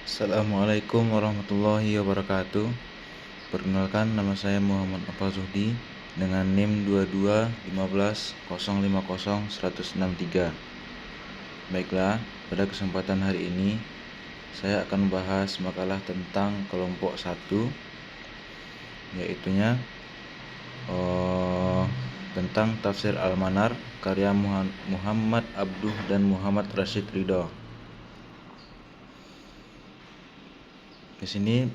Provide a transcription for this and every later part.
Assalamualaikum warahmatullahi wabarakatuh. Perkenalkan, nama saya Muhammad Nopal Zuhdi dengan NIM 221500500163. Baiklah, pada kesempatan hari ini saya akan membahas makalah tentang kelompok 1, yaitunya tentang tafsir Al-Manar karya Muhammad Abduh dan Muhammad Rashid Ridho. Di sini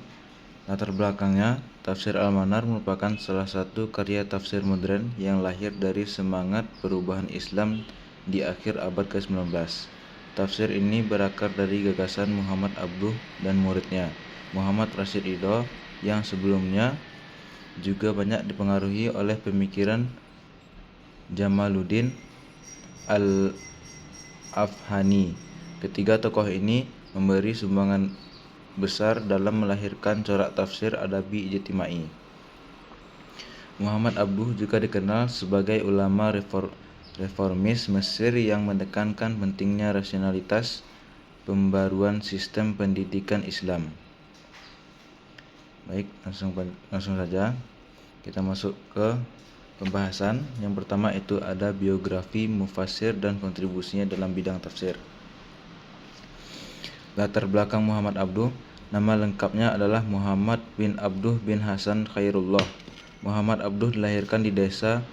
latar belakangnya, tafsir Al-Manar merupakan salah satu karya tafsir modern yang lahir dari semangat perubahan Islam di akhir abad ke-19. Tafsir ini berakar dari gagasan Muhammad Abduh dan muridnya, Muhammad Rashid Ridho, yang sebelumnya juga banyak dipengaruhi oleh pemikiran Jamaluddin Al-Afghani. Ketiga tokoh ini memberi sumbangan besar dalam melahirkan corak tafsir adabi ijtimai. Muhammad Abduh juga dikenal sebagai ulama reformis Mesir yang menekankan pentingnya rasionalitas pembaruan sistem pendidikan Islam. Baik, langsung saja kita masuk ke pembahasan. Yang pertama itu ada biografi mufassir dan kontribusinya dalam bidang tafsir. Latar belakang Muhammad Abduh. Nama lengkapnya adalah Muhammad bin Abduh bin Hasan Khairullah. Muhammad Abduh dilahirkan di desa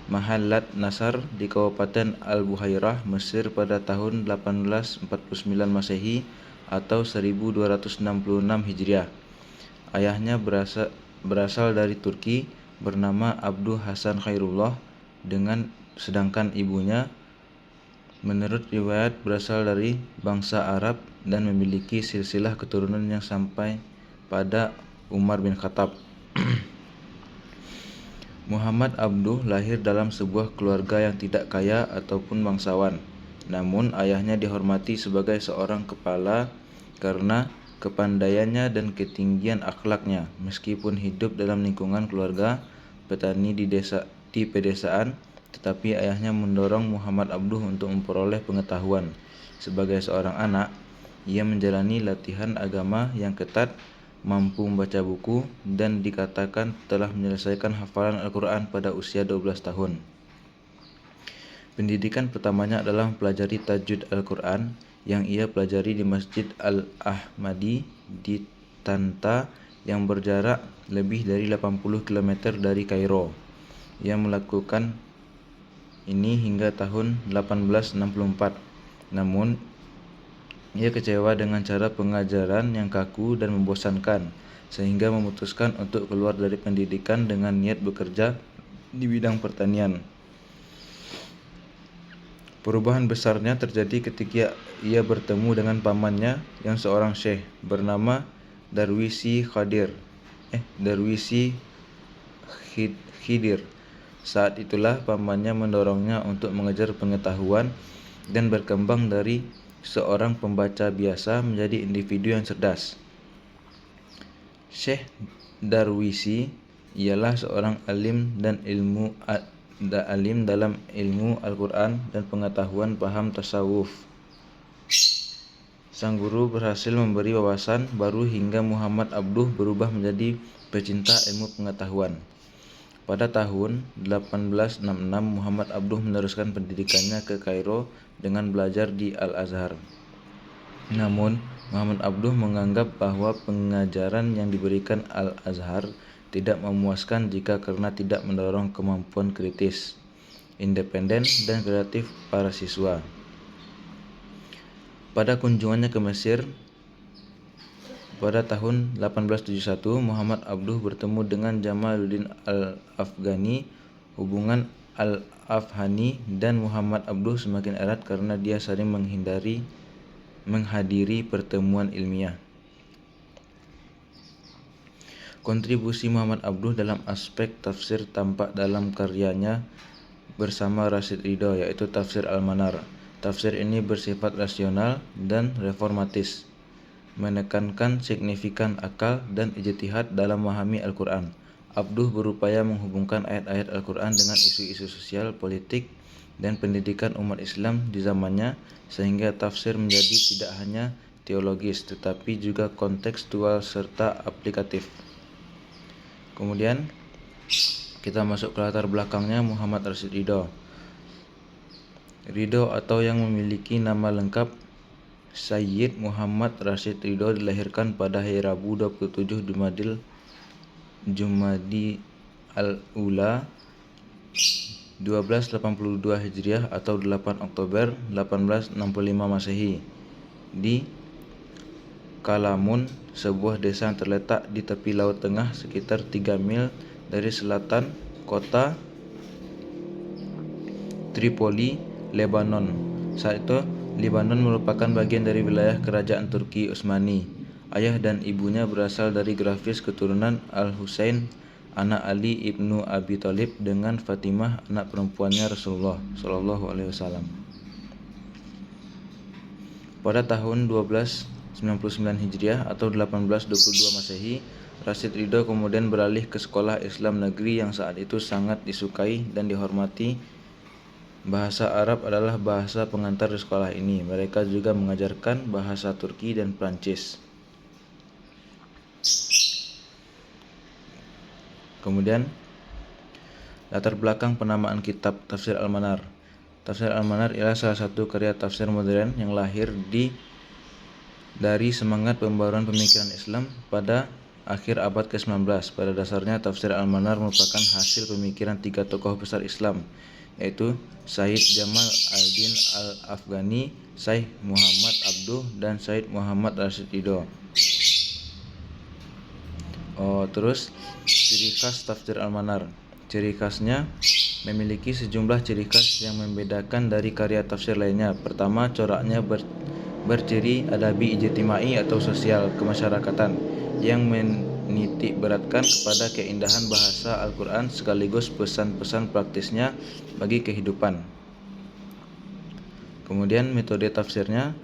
Mahallat Nasar di Kabupaten Al-Buhairah, Mesir pada tahun 1849 Masehi atau 1266 Hijriah. Ayahnya berasal dari Turki, bernama Abduh Hasan Khairullah, sedangkan ibunya menurut riwayat berasal dari bangsa Arab dan memiliki silsilah keturunan yang sampai pada Umar bin Khattab. Muhammad Abduh lahir dalam sebuah keluarga yang tidak kaya ataupun bangsawan. Namun ayahnya dihormati sebagai seorang kepala karena kepandaiannya dan ketinggian akhlaknya. Meskipun hidup dalam lingkungan keluarga petani di pedesaan, tetapi ayahnya mendorong Muhammad Abduh untuk memperoleh pengetahuan. Sebagai seorang anak, ia menjalani latihan agama yang ketat, mampu membaca buku, dan dikatakan telah menyelesaikan hafalan Al-Quran pada usia 12 tahun. Pendidikan pertamanya adalah mempelajari tajwid Al-Quran yang ia pelajari di Masjid Al-Ahmadi di Tanta yang berjarak lebih dari 80 km dari Kairo. Ia melakukan ini hingga tahun 1864. Namun, ia kecewa dengan cara pengajaran yang kaku dan membosankan, sehingga memutuskan untuk keluar dari pendidikan dengan niat bekerja di bidang pertanian. Perubahan besarnya terjadi ketika ia bertemu dengan pamannya yang seorang syekh bernama Darwisi Khidir. Saat itulah pamannya mendorongnya untuk mengejar pengetahuan dan berkembang dari seorang pembaca biasa menjadi individu yang cerdas. Syekh Darwisi ialah seorang alim dalam ilmu Al-Quran dan pengetahuan paham tasawuf. Sang guru berhasil memberi wawasan baru hingga Muhammad Abduh berubah menjadi pecinta ilmu pengetahuan. Pada tahun 1866, Muhammad Abduh meneruskan pendidikannya ke Kairo dengan belajar di Al-Azhar. Namun, Muhammad Abduh menganggap bahwa pengajaran yang diberikan Al-Azhar tidak memuaskan karena tidak mendorong kemampuan kritis, independen, dan kreatif para siswa. Pada kunjungannya ke Mesir pada tahun 1871, Muhammad Abduh bertemu dengan Jamaluddin Al-Afghani. Hubungan Al-Afghani dan Muhammad Abduh semakin erat karena dia sering menghadiri pertemuan ilmiah. Kontribusi Muhammad Abduh dalam aspek tafsir tampak dalam karyanya bersama Rashid Ridho, yaitu Tafsir Al-Manar. Tafsir ini bersifat rasional dan reformatis, menekankan signifikan akal dan ijtihad dalam memahami Al-Quran. Abduh berupaya menghubungkan ayat-ayat Al-Quran dengan isu-isu sosial, politik, dan pendidikan umat Islam di zamannya, sehingga tafsir menjadi tidak hanya teologis, tetapi juga kontekstual serta aplikatif. Kemudian kita masuk ke latar belakangnya Muhammad Rashid Ridho. Ridho atau yang memiliki nama lengkap Sayyid Muhammad Rashid Ridho dilahirkan pada hari Rabu 27 Jumadi al-Ula 1282 Hijriah atau 8 Oktober 1865 Masehi di Kalamun, sebuah desa yang terletak di tepi Laut Tengah sekitar 3 mil dari selatan kota Tripoli, Lebanon. Saat itu, Lebanon merupakan bagian dari wilayah kerajaan Turki Utsmani. Ayah dan ibunya berasal dari grafis keturunan Al-Husain, anak Ali ibnu Abi Thalib, dengan Fatimah, anak perempuannya Rasulullah Shallallahu Alaihi Wasallam. Pada tahun 1299 Hijriah atau 1822 Masehi, Rashid Ridho kemudian beralih ke sekolah Islam negeri yang saat itu sangat disukai dan dihormati. Bahasa Arab adalah bahasa pengantar di sekolah ini. Mereka juga mengajarkan bahasa Turki dan Prancis. Kemudian, latar belakang penamaan kitab Tafsir Al-Manar. Tafsir Al-Manar ialah salah satu karya tafsir modern yang lahir dari semangat pembaruan pemikiran Islam pada akhir abad ke-19. Pada dasarnya, Tafsir Al-Manar merupakan hasil pemikiran 3 tokoh besar Islam, yaitu Sayyid Jamal al-Din al-Afghani, Syekh Muhammad Abduh, dan Syekh Muhammad Rashid Ridho. Terus ciri khas Tafsir Al-Manar. Ciri khasnya memiliki sejumlah ciri khas yang membedakan dari karya tafsir lainnya. Pertama, coraknya berciri adabi ijtimai atau sosial kemasyarakatan yang menitik beratkan kepada keindahan bahasa Al-Quran sekaligus pesan-pesan praktisnya bagi kehidupan. Kemudian metode tafsirnya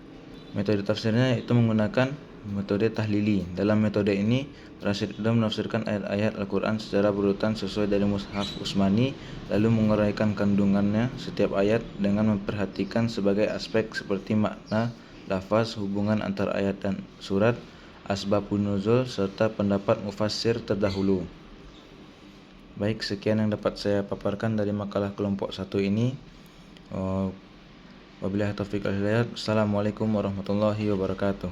itu menggunakan metode tahlili. Dalam metode ini, Rashid Ridho menafsirkan ayat-ayat Al-Quran secara berurutan sesuai dari Mushaf Utsmani, lalu menguraikan kandungannya setiap ayat dengan memperhatikan sebagai aspek seperti makna, lafaz, hubungan antara ayat dan surat, asbabun nuzul, serta pendapat mufassir terdahulu. Baik, sekian yang dapat saya paparkan dari makalah kelompok 1 ini. Wabillahi taufiq wal hidayah. Assalamualaikum warahmatullahi wabarakatuh.